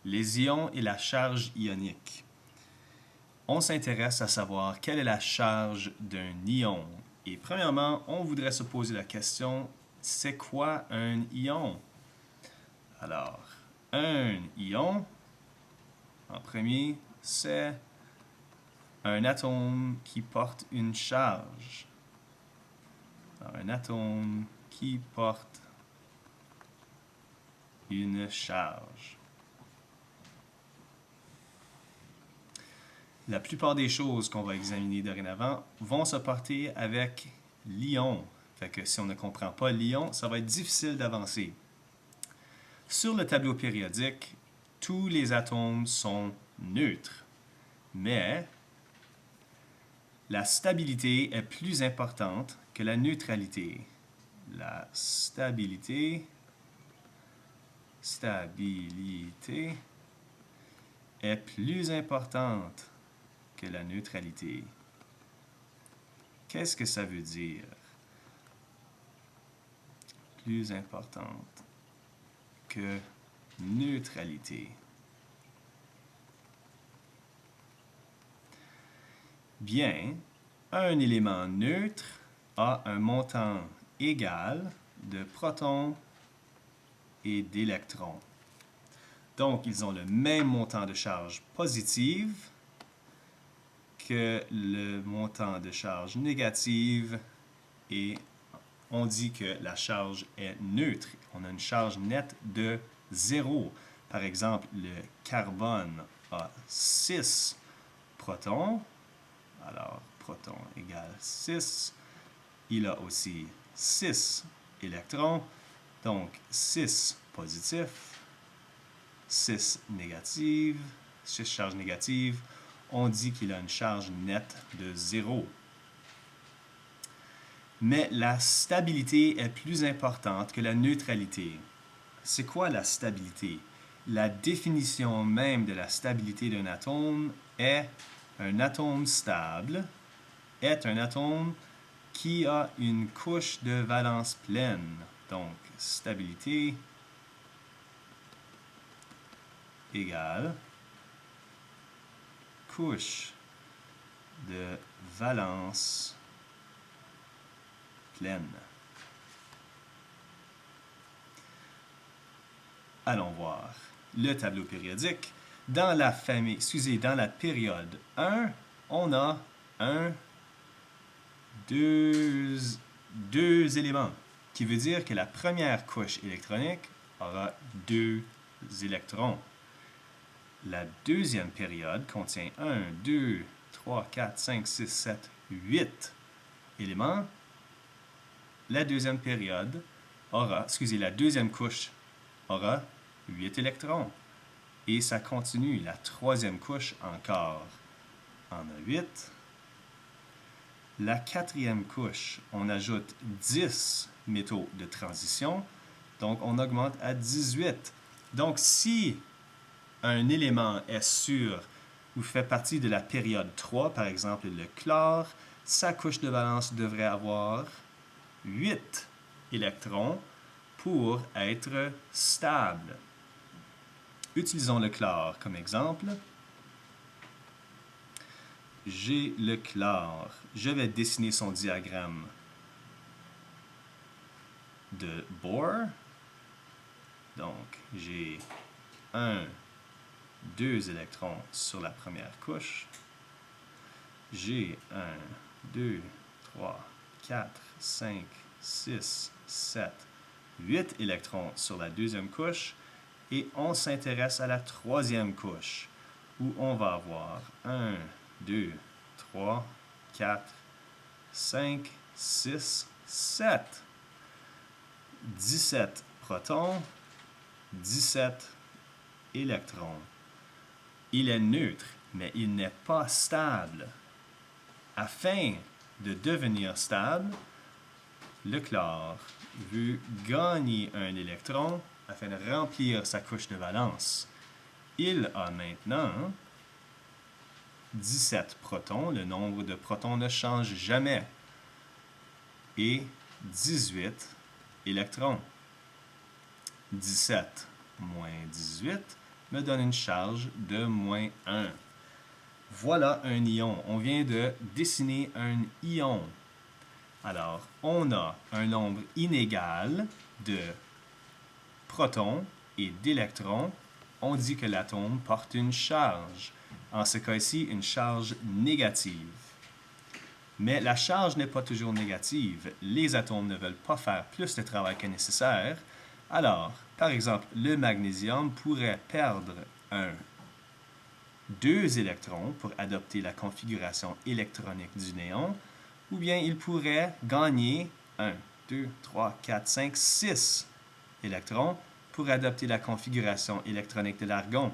les ions et la charge ionique. On s'intéresse à savoir quelle est la charge d'un ion. Et premièrement, on voudrait se poser la question, c'est quoi un ion? Alors, un ion, en premier, c'est un atome qui porte une charge. Alors, un atome qui porte une charge. La plupart des choses qu'on va examiner dorénavant vont se porter avec l'ion. Fait que si on ne comprend pas l'ion, ça va être difficile d'avancer. Sur le tableau périodique, tous les atomes sont neutres, mais la stabilité est plus importante que la neutralité. La stabilité est plus importante que la neutralité. Qu'est-ce que ça veut dire? Plus importante que neutralité. Bien, un élément neutre a un montant égal de protons et d'électrons. Donc, ils ont le même montant de charge positive que le montant de charge négative et on dit que la charge est neutre. On a une charge nette de 0. Par exemple, le carbone a 6 protons. Alors, proton égale 6. Il a aussi 6 électrons. Donc, 6 positifs, 6 négatives, 6 charges négatives. On dit qu'il a une charge nette de 0. Mais la stabilité est plus importante que la neutralité. C'est quoi la stabilité? La définition même de la stabilité d'un atome est un atome stable est un atome qui a une couche de valence pleine. Donc, stabilité égale couche de valence pleine. Allons voir le tableau périodique. Dans la période 1, on a deux éléments, qui veut dire que la première couche électronique aura 2 électrons. La deuxième période contient 1, 2, 3, 4, 5, 6, 7, 8 éléments. La deuxième couche aura 8 électrons. Et ça continue. La troisième couche encore en a 8. La quatrième couche, on ajoute 10 métaux de transition. Donc, on augmente à 18. Donc, si un élément est sûr ou fait partie de la période 3, par exemple le chlore, sa couche de valence devrait avoir 8 électrons pour être stable. Utilisons le chlore comme exemple. J'ai le chlore. Je vais dessiner son diagramme de Bohr. Donc, j'ai 2 électrons sur la première couche. J'ai 2, 3, 4, 5, 6, 7, 8 électrons sur la deuxième couche. Et on s'intéresse à la troisième couche, où on va avoir 1, 2, 3, 4, 5, 6, 7. 17 protons, 17 électrons. Il est neutre, mais il n'est pas stable. Afin de devenir stable, le chlore veut gagner un électron afin de remplir sa couche de valence. Il a maintenant 17 protons, le nombre de protons ne change jamais, et 18 électrons. 17 moins 18 me donne une charge de moins 1. Voilà un ion. On vient de dessiner un ion. Alors, on a un nombre inégal de protons et d'électrons. On dit que l'atome porte une charge. En ce cas-ci, une charge négative. Mais la charge n'est pas toujours négative. Les atomes ne veulent pas faire plus de travail que nécessaire. Alors, par exemple, le magnésium pourrait perdre 2 électrons pour adopter la configuration électronique du néon, ou bien il pourrait gagner 1, 2, 3, 4, 5, 6 électrons pour adopter la configuration électronique de l'argon.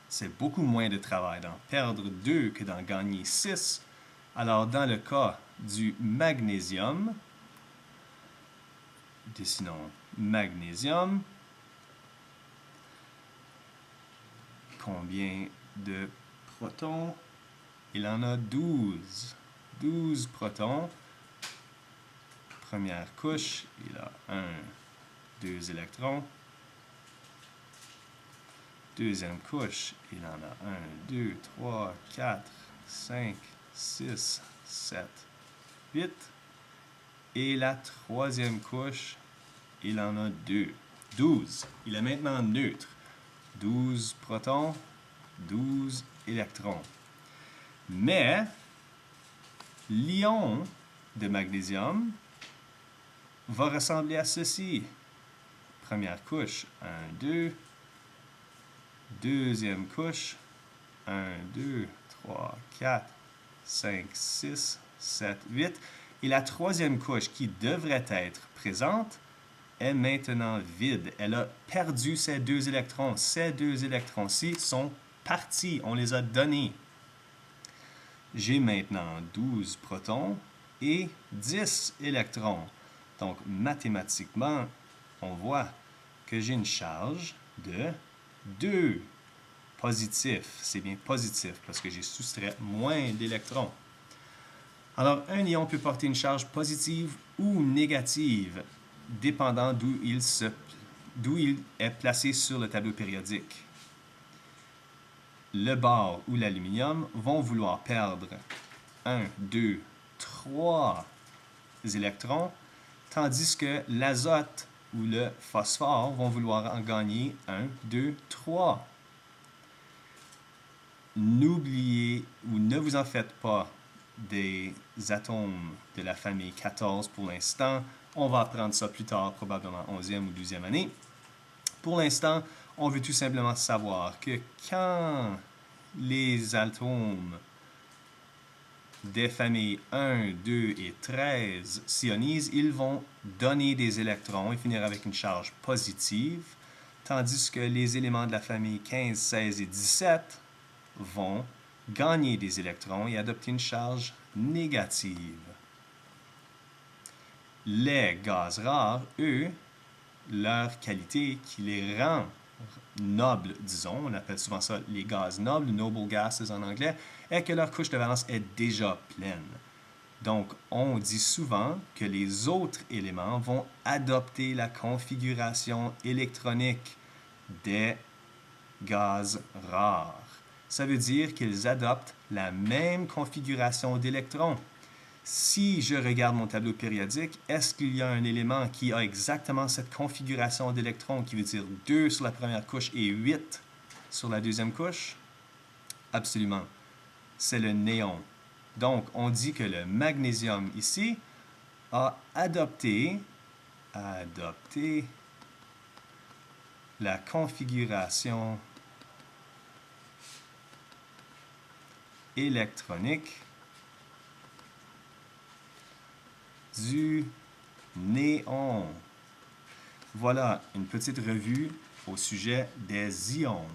C'est beaucoup moins de travail d'en perdre 2 que d'en gagner 6. Alors, dans le cas du magnésium, dessinons magnésium. Combien de protons? Il en a 12. 12 protons. Première couche, il a 1, 2 électrons. Deuxième couche, il en a 1, 2, 3, 4, 5, 6, 7, 8. Et la troisième couche, il en a 2. 12. Il est maintenant neutre. 12 protons, 12 électrons. Mais l'ion de magnésium va ressembler à ceci. Première couche, 1, 2. Deuxième couche, 1, 2, 3, 4, 5, 6, 7, 8. Et la troisième couche qui devrait être présente est maintenant vide. Elle a perdu ses 2 électrons. Ces 2 électrons-ci sont partis. On les a donnés. J'ai maintenant 12 protons et 10 électrons. Donc, mathématiquement, on voit que j'ai une charge de 2 positif. C'est bien positif parce que j'ai soustrait moins d'électrons. Alors, un ion peut porter une charge positive ou négative, dépendant d'où il est placé sur le tableau périodique. Le bore ou l'aluminium vont vouloir perdre 1, 2, 3 électrons, tandis que l'azote ou le phosphore vont vouloir en gagner 1, 2, 3. N'oubliez ou ne vous en faites pas des atomes de la famille 14 pour l'instant. On va apprendre ça plus tard, probablement 11e ou 12e année. Pour l'instant, on veut tout simplement savoir que quand les atomes des familles 1, 2 et 13 s'ionisent, ils vont donner des électrons et finir avec une charge positive, tandis que les éléments de la famille 15, 16 et 17 vont gagner des électrons et adopter une charge négative. Les gaz rares, eux, leur qualité qui les rend nobles, disons, on appelle souvent ça les gaz nobles, noble gases en anglais, est que leur couche de valence est déjà pleine. Donc, on dit souvent que les autres éléments vont adopter la configuration électronique des gaz rares. Ça veut dire qu'ils adoptent la même configuration d'électrons. Si je regarde mon tableau périodique, est-ce qu'il y a un élément qui a exactement cette configuration d'électrons, qui veut dire 2 sur la première couche et 8 sur la deuxième couche? Absolument. C'est le néon. Donc, on dit que le magnésium ici a adopté la configuration électronique du néon. Voilà une petite revue au sujet des ions.